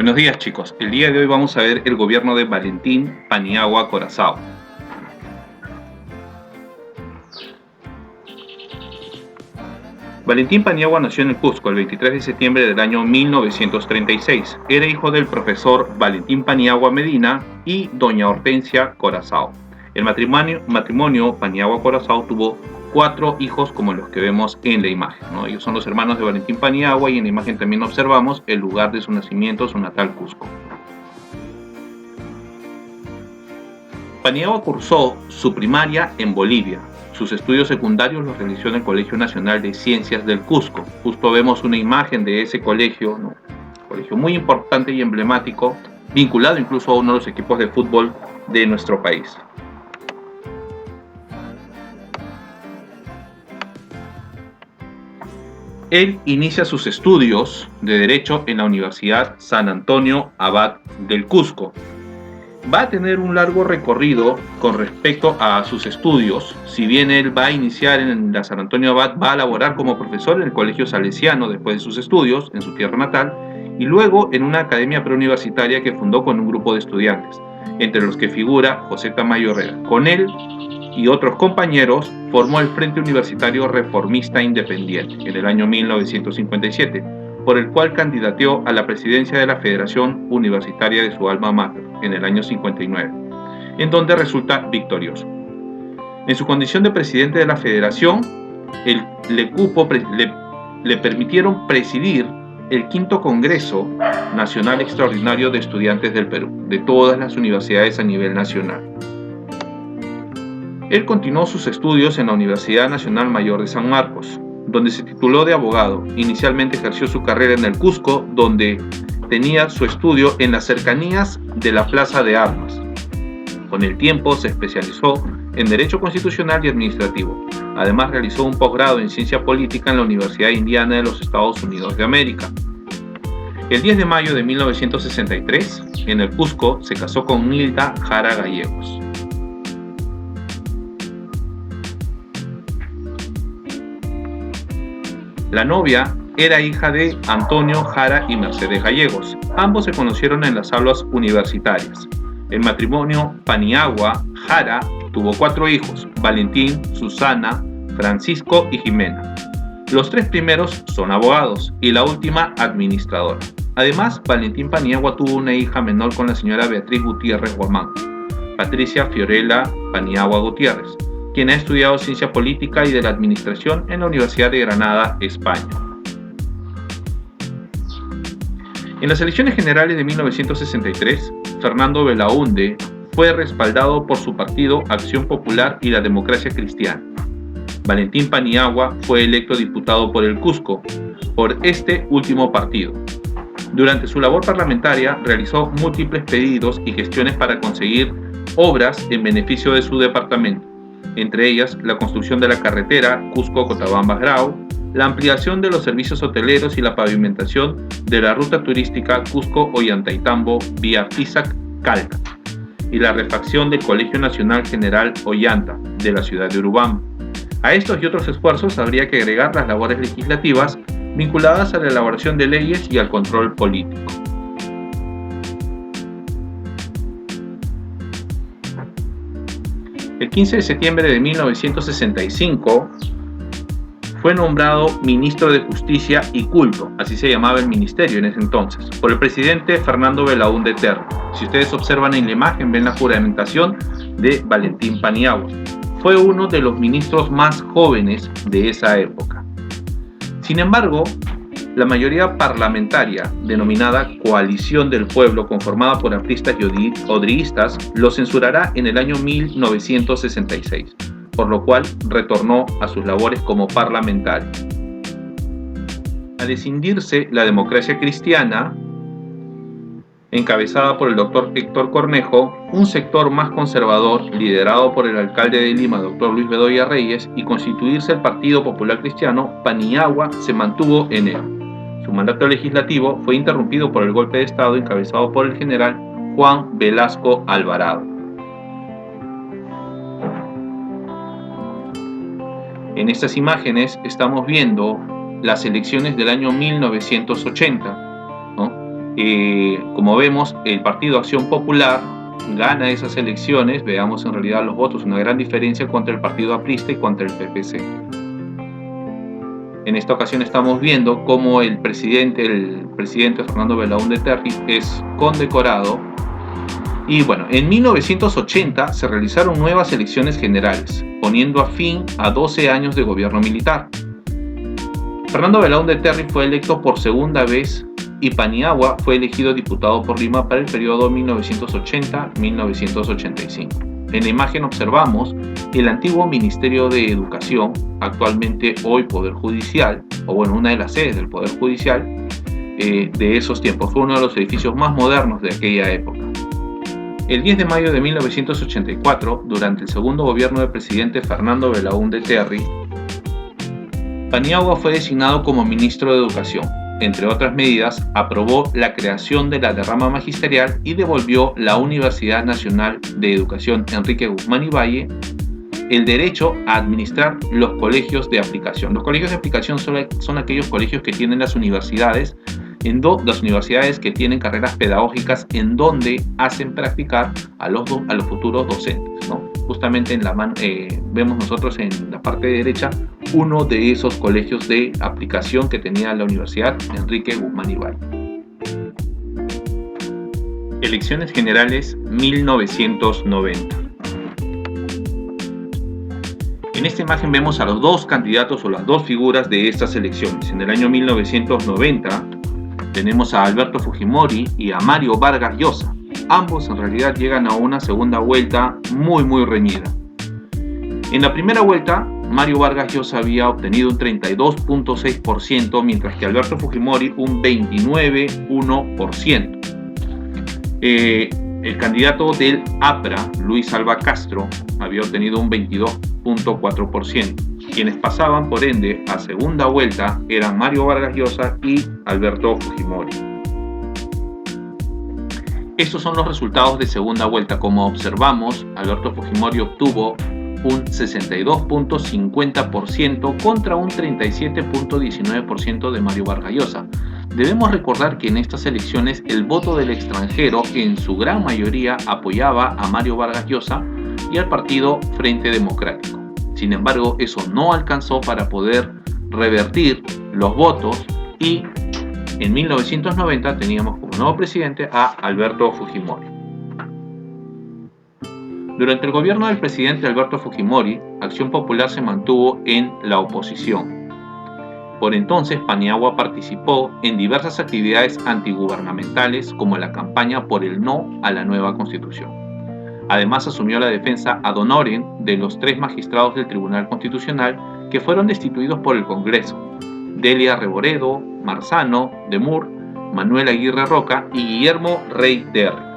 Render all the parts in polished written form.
Buenos días, chicos. El día de hoy vamos a ver el gobierno de Valentín Paniagua Curaçao. Valentín Paniagua nació en el Cusco el 23 de septiembre del año 1936. Era hijo del profesor Valentín Paniagua Medina y doña Hortensia Curaçao. El matrimonio Paniagua Curaçao tuvo 4 hijos como los que vemos en la imagen, ¿no? Ellos son los hermanos de Valentín Paniagua y en la imagen también observamos el lugar de su nacimiento, su natal Cusco. Paniagua cursó su primaria en Bolivia. Sus estudios secundarios los realizó en el Colegio Nacional de Ciencias del Cusco. Justo vemos una imagen de ese colegio, ¿no? Colegio muy importante y emblemático, vinculado incluso a uno de los equipos de fútbol de nuestro país. Él inicia sus estudios de Derecho en la Universidad San Antonio Abad del Cusco. Va a tener un largo recorrido con respecto a sus estudios. Si bien él va a iniciar en la San Antonio Abad, va a laborar como profesor en el Colegio Salesiano después de sus estudios en su tierra natal y luego en una academia preuniversitaria que fundó con un grupo de estudiantes, entre los que figura José Tamayo Herrera. Con él y otros compañeros formó el Frente Universitario Reformista Independiente en el año 1957, por el cual candidateó a la presidencia de la Federación Universitaria de su alma mater en el año 59, en donde resulta victorioso. En su condición de presidente de la Federación, le permitieron presidir el quinto Congreso Nacional Extraordinario de Estudiantes del Perú, de todas las universidades a nivel nacional. Él continuó sus estudios en la Universidad Nacional Mayor de San Marcos, donde se tituló de abogado. Inicialmente ejerció su carrera en el Cusco, donde tenía su estudio en las cercanías de la Plaza de Armas. Con el tiempo se especializó en Derecho Constitucional y Administrativo. Además realizó un posgrado en Ciencia Política en la Universidad Indiana de los Estados Unidos de América. El 10 de mayo de 1963, en el Cusco, se casó con Nilda Jara Gallegos. La novia era hija de Antonio Jara y Mercedes Gallegos. Ambos se conocieron en las aulas universitarias. El matrimonio Paniagua-Jara tuvo 4 hijos: Valentín, Susana, Francisco y Jimena. Los 3 primeros son abogados y la última administradora. Además, Valentín Paniagua tuvo una hija menor con la señora Beatriz Gutiérrez Guamán, Patricia Fiorella Paniagua Gutiérrez, quien ha estudiado Ciencia Política y de la Administración en la Universidad de Granada, España. En las elecciones generales de 1963, Fernando Belaúnde fue respaldado por su partido Acción Popular y la Democracia Cristiana. Valentín Paniagua fue electo diputado por el Cusco, por este último partido. Durante su labor parlamentaria realizó múltiples pedidos y gestiones para conseguir obras en beneficio de su departamento, entre ellas la construcción de la carretera Cusco-Cotabambas-Grau, la ampliación de los servicios hoteleros y la pavimentación de la ruta turística Cusco-Ollantaytambo vía Pisac-Calca, y la refacción del Colegio Nacional General Ollanta de la ciudad de Urubamba. A estos y otros esfuerzos habría que agregar las labores legislativas vinculadas a la elaboración de leyes y al control político. El 15 de septiembre de 1965 fue nombrado Ministro de Justicia y Culto, así se llamaba el ministerio en ese entonces, por el presidente Fernando Belaúnde Terry. Si ustedes observan en la imagen, ven la juramentación de Valentín Paniagua. Fue uno de los ministros más jóvenes de esa época. Sin embargo, la mayoría parlamentaria, denominada Coalición del Pueblo, conformada por apristas y odriistas, lo censurará en el año 1966, por lo cual retornó a sus labores como parlamentario. Al escindirse la Democracia Cristiana, encabezada por el doctor Héctor Cornejo, un sector más conservador, liderado por el alcalde de Lima, doctor Luis Bedoya Reyes, y constituirse el Partido Popular Cristiano, Paniagua se mantuvo en él. Su mandato legislativo fue interrumpido por el golpe de Estado encabezado por el general Juan Velasco Alvarado. En estas imágenes estamos viendo las elecciones del año 1980, ¿no? Como vemos, el Partido Acción Popular gana esas elecciones. Veamos en realidad los votos, una gran diferencia contra el Partido Aprista y contra el PPC. En esta ocasión estamos viendo cómo el presidente Fernando Belaúnde Terry es condecorado. Y bueno, en 1980 se realizaron nuevas elecciones generales, poniendo a fin a 12 años de gobierno militar. Fernando Belaúnde Terry fue electo por segunda vez y Paniagua fue elegido diputado por Lima para el periodo 1980-1985. En la imagen observamos el antiguo Ministerio de Educación, actualmente hoy Poder Judicial, o bueno, una de las sedes del Poder Judicial de esos tiempos. Fue uno de los edificios más modernos de aquella época. El 10 de mayo de 1984, durante el segundo gobierno del presidente Fernando Belaúnde Terry, Paniagua fue designado como ministro de Educación. Entre otras medidas, aprobó la creación de la derrama magisterial y devolvió la Universidad Nacional de Educación Enrique Guzmán y Valle el derecho a administrar los colegios de aplicación. Los colegios de aplicación son aquellos colegios que tienen las universidades, las universidades que tienen carreras pedagógicas en donde hacen practicar a los futuros docentes, ¿no? Justamente vemos nosotros en la parte derecha uno de esos colegios de aplicación que tenía la Universidad Enrique Guzmán y Valle. Elecciones generales 1990. En esta imagen vemos a los dos candidatos o las dos figuras de estas elecciones. En el año 1990 tenemos a Alberto Fujimori y a Mario Vargas Llosa. Ambos en realidad llegan a una segunda vuelta muy reñida. En la primera vuelta, Mario Vargas Llosa había obtenido un 32.6%, mientras que Alberto Fujimori un 29.1%. El candidato del APRA, Luis Alva Castro, había obtenido un 22.4%. Quienes pasaban, por ende, a segunda vuelta eran Mario Vargas Llosa y Alberto Fujimori. Estos son los resultados de segunda vuelta. Como observamos, Alberto Fujimori obtuvo un 62.50% contra un 37.19% de Mario Vargas Llosa. Debemos recordar que en estas elecciones el voto del extranjero en su gran mayoría apoyaba a Mario Vargas Llosa y al partido Frente Democrático. Sin embargo, eso no alcanzó para poder revertir los votos y en 1990 teníamos como nuevo presidente a Alberto Fujimori. Durante el gobierno del presidente Alberto Fujimori, Acción Popular se mantuvo en la oposición. Por entonces, Paniagua participó en diversas actividades antigubernamentales como la campaña por el no a la nueva Constitución. Además, asumió la defensa ad honorem de los 3 magistrados del Tribunal Constitucional que fueron destituidos por el Congreso: Delia Reboredo, Marzano, Demur, Manuel Aguirre Roca y Guillermo Rey Terry.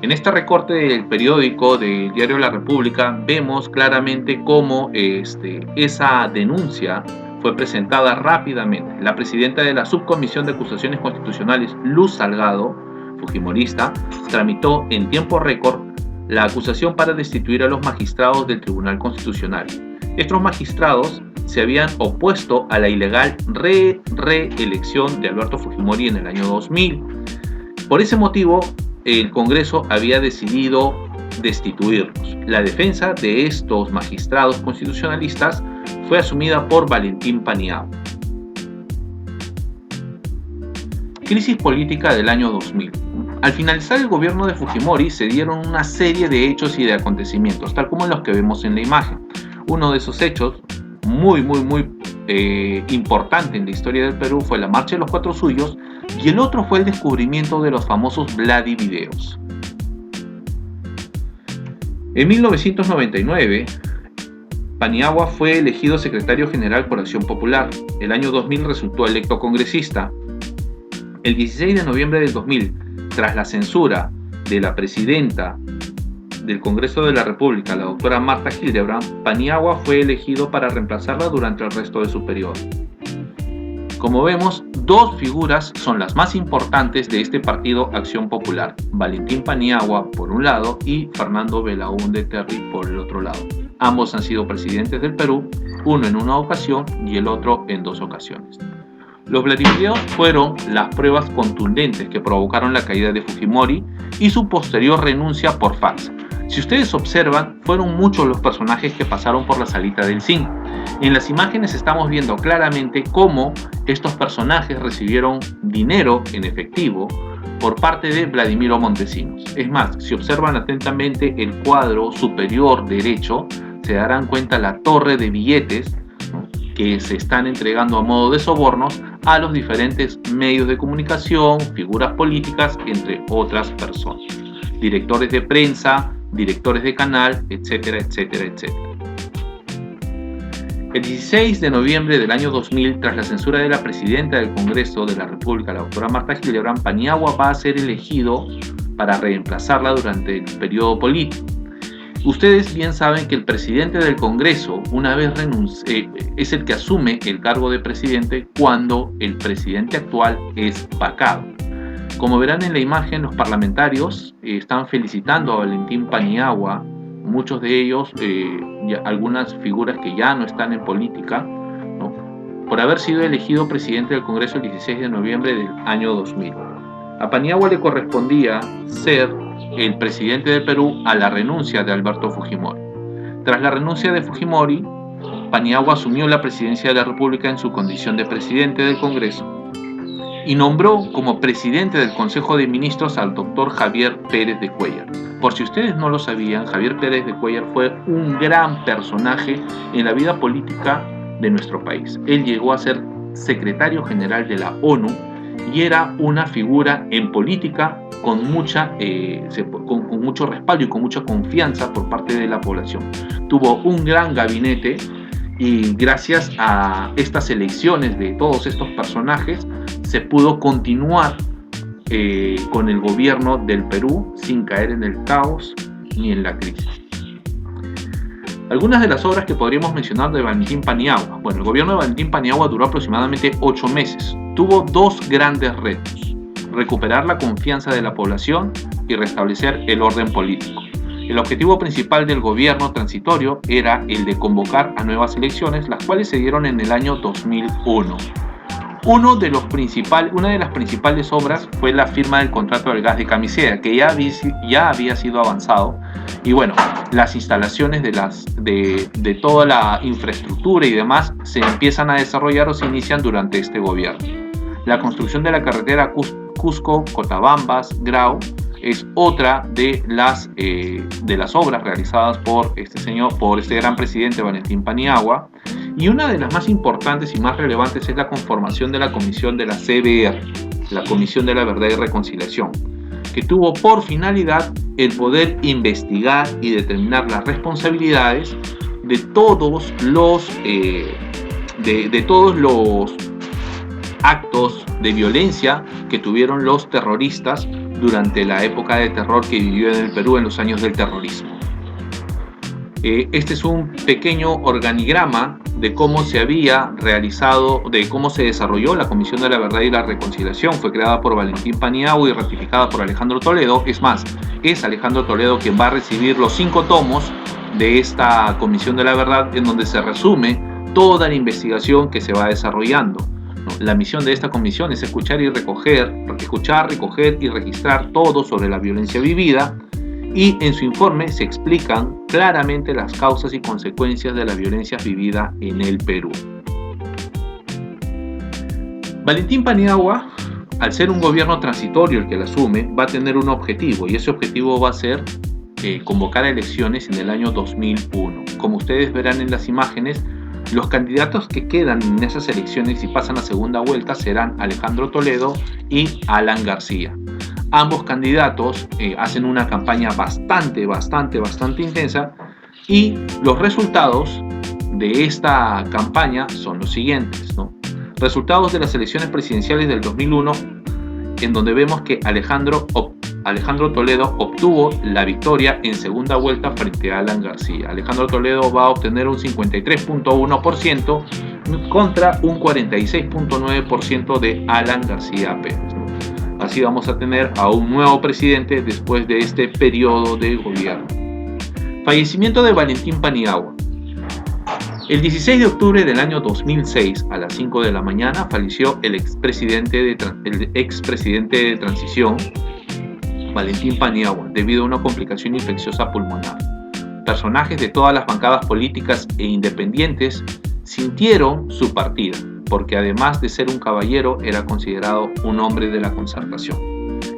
En este recorte del periódico del diario La República vemos claramente cómo esa denuncia fue presentada rápidamente. La presidenta de la Subcomisión de Acusaciones Constitucionales, Luz Salgado, fujimorista, tramitó en tiempo récord la acusación para destituir a los magistrados del Tribunal Constitucional. Estos magistrados se habían opuesto a la ilegal reelección de Alberto Fujimori en el año 2000. Por ese motivo, el Congreso había decidido destituirlos. La defensa de estos magistrados constitucionalistas fue asumida por Valentín Paniagua. Crisis política del año 2000. Al finalizar el gobierno de Fujimori se dieron una serie de hechos y de acontecimientos, tal como los que vemos en la imagen. Uno de esos hechos, muy importante en la historia del Perú, fue la Marcha de los Cuatro Suyos, y el otro fue el descubrimiento de los famosos Vladivideos. En 1999, Paniagua fue elegido secretario general por Acción Popular. El año 2000 resultó electo congresista. El 16 de noviembre del 2000, tras la censura de la presidenta del Congreso de la República, la doctora Marta Hildebrand, Paniagua fue elegido para reemplazarla durante el resto de su periodo. Como vemos, dos figuras son las más importantes de este partido Acción Popular: Valentín Paniagua por un lado y Fernando Belaúnde Terry por el otro lado. Ambos han sido presidentes del Perú, uno en una ocasión y el otro en 2 ocasiones. Los vladimirianos fueron las pruebas contundentes que provocaron la caída de Fujimori y su posterior renuncia por fax. Si ustedes observan, fueron muchos los personajes que pasaron por la salita del zinc. En las imágenes estamos viendo claramente cómo estos personajes recibieron dinero en efectivo por parte de Vladimiro Montesinos. Es más, si observan atentamente el cuadro superior derecho, se darán cuenta la torre de billetes, ¿no?, que se están entregando a modo de sobornos a los diferentes medios de comunicación, figuras políticas, entre otras personas. Directores de prensa, directores de canal, etcétera, etcétera, etcétera. El 16 de noviembre del año 2000, tras la censura de la presidenta del Congreso de la República, la doctora Marta Hildebrand, Paniagua va a ser elegido para reemplazarla durante el periodo político. Ustedes bien saben que el presidente del Congreso, una vez es el que asume el cargo de presidente cuando el presidente actual es vacado. Como verán en la imagen, los parlamentarios están felicitando a Valentín Paniagua, muchos de ellos, algunas figuras que ya no están en política, ¿no?, por haber sido elegido presidente del Congreso el 16 de noviembre del año 2000. A Paniagua le correspondía ser el presidente del Perú a la renuncia de Alberto Fujimori. Tras la renuncia de Fujimori, Paniagua asumió la presidencia de la República en su condición de presidente del Congreso y nombró como presidente del Consejo de Ministros al doctor Javier Pérez de Cuéllar. Por si ustedes no lo sabían, Javier Pérez de Cuéllar fue un gran personaje en la vida política de nuestro país. Él llegó a ser secretario general de la ONU y era una figura en política con mucho respaldo y con mucha confianza por parte de la población. Tuvo un gran gabinete y gracias a estas elecciones de todos estos personajes se pudo continuar con el gobierno del Perú sin caer en el caos ni en la crisis. Algunas de las obras que podríamos mencionar de Valentín Paniagua. Bueno, el gobierno de Valentín Paniagua duró aproximadamente 8 meses. Tuvo dos grandes retos: recuperar la confianza de la población y restablecer el orden político. El objetivo principal del gobierno transitorio era el de convocar a nuevas elecciones, las cuales se dieron en el año 2001. Una de las principales obras fue la firma del contrato del gas de Camisea, que ya había sido avanzado, y bueno, las instalaciones de toda la infraestructura y demás se empiezan a desarrollar o se inician durante este gobierno. La construcción de la carretera Cusco-Cotabambas-Grau es otra de las obras realizadas por este gran presidente Valentín Paniagua. Y una de las más importantes y más relevantes es la conformación de la comisión de la CBR, la Comisión de la Verdad y Reconciliación, que tuvo por finalidad el poder investigar y determinar las responsabilidades de todos los actos de violencia que tuvieron los terroristas durante la época de terror que vivió en el Perú en los años del terrorismo. Este es un pequeño organigrama de cómo se desarrolló la Comisión de la Verdad y la Reconciliación. Fue creada por Valentín Paniagua y ratificada por Alejandro Toledo. Es más, es Alejandro Toledo quien va a recibir los 5 tomos de esta Comisión de la Verdad, en donde se resume toda la investigación que se va desarrollando. La misión de esta comisión es escuchar, recoger y registrar todo sobre la violencia vivida, y en su informe se explican claramente las causas y consecuencias de la violencia vivida en el Perú. Valentín Paniagua, al ser un gobierno transitorio el que la asume, va a tener un objetivo, y ese objetivo va a ser convocar a elecciones en el año 2001. Como ustedes verán en las imágenes, los candidatos que quedan en esas elecciones y pasan a segunda vuelta serán Alejandro Toledo y Alan García. Ambos candidatos hacen una campaña bastante intensa, y los resultados de esta campaña son los siguientes, ¿no? Resultados de las elecciones presidenciales del 2001, en donde vemos que Alejandro Toledo obtuvo la victoria en segunda vuelta frente a Alan García. Alejandro Toledo va a obtener un 53.1% contra un 46.9% de Alan García Pérez, ¿no? Así vamos a tener a un nuevo presidente después de este periodo de gobierno. Fallecimiento de Valentín Paniagua. El 16 de octubre del año 2006, a las 5 de la mañana, falleció el expresidente de transición, Valentín Paniagua, debido a una complicación infecciosa pulmonar. Personajes de todas las bancadas políticas e independientes sintieron su partida, porque además de ser un caballero, era considerado un hombre de la Concertación.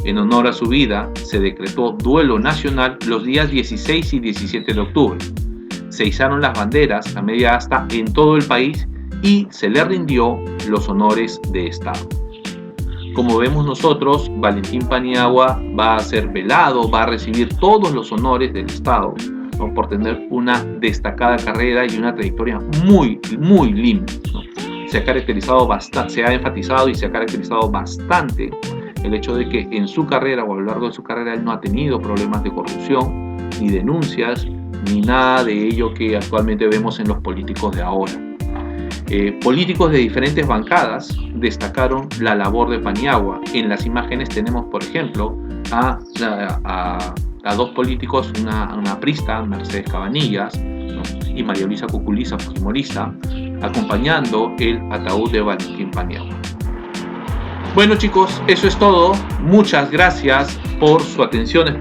En honor a su vida, se decretó duelo nacional los días 16 y 17 de octubre. Se izaron las banderas a media asta en todo el país y se le rindió los honores de Estado. Como vemos nosotros, Valentín Paniagua va a ser velado, va a recibir todos los honores del Estado, ¿no?, por tener una destacada carrera y una trayectoria muy limpia, ¿no? Se ha enfatizado y se ha caracterizado bastante el hecho de que en su carrera o a lo largo de su carrera él no ha tenido problemas de corrupción, ni denuncias, ni nada de ello que actualmente vemos en los políticos de ahora. Políticos de diferentes bancadas destacaron la labor de Paniagua. En las imágenes tenemos, por ejemplo, a dos políticos, una aprista, Mercedes Cabanillas, ¿no?, y María Luisa Cuculiza, fujimorista, acompañando el ataúd de Valentín Paniagua. Bueno, chicos, eso es todo. Muchas gracias por su atención.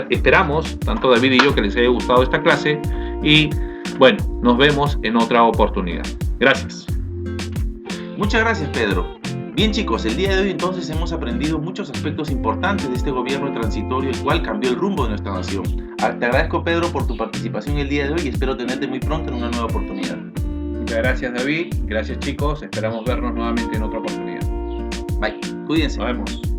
Esperamos, tanto David y yo, que les haya gustado esta clase. Y bueno, nos vemos en otra oportunidad. Gracias. Muchas gracias, Pedro. Bien, chicos, el día de hoy entonces hemos aprendido muchos aspectos importantes de este gobierno transitorio, el cual cambió el rumbo de nuestra nación. Te agradezco, Pedro, por tu participación el día de hoy y espero tenerte muy pronto en una nueva oportunidad. Muchas gracias, David. Gracias, chicos. Esperamos vernos nuevamente en otra oportunidad. Bye. Cuídense. Nos vemos.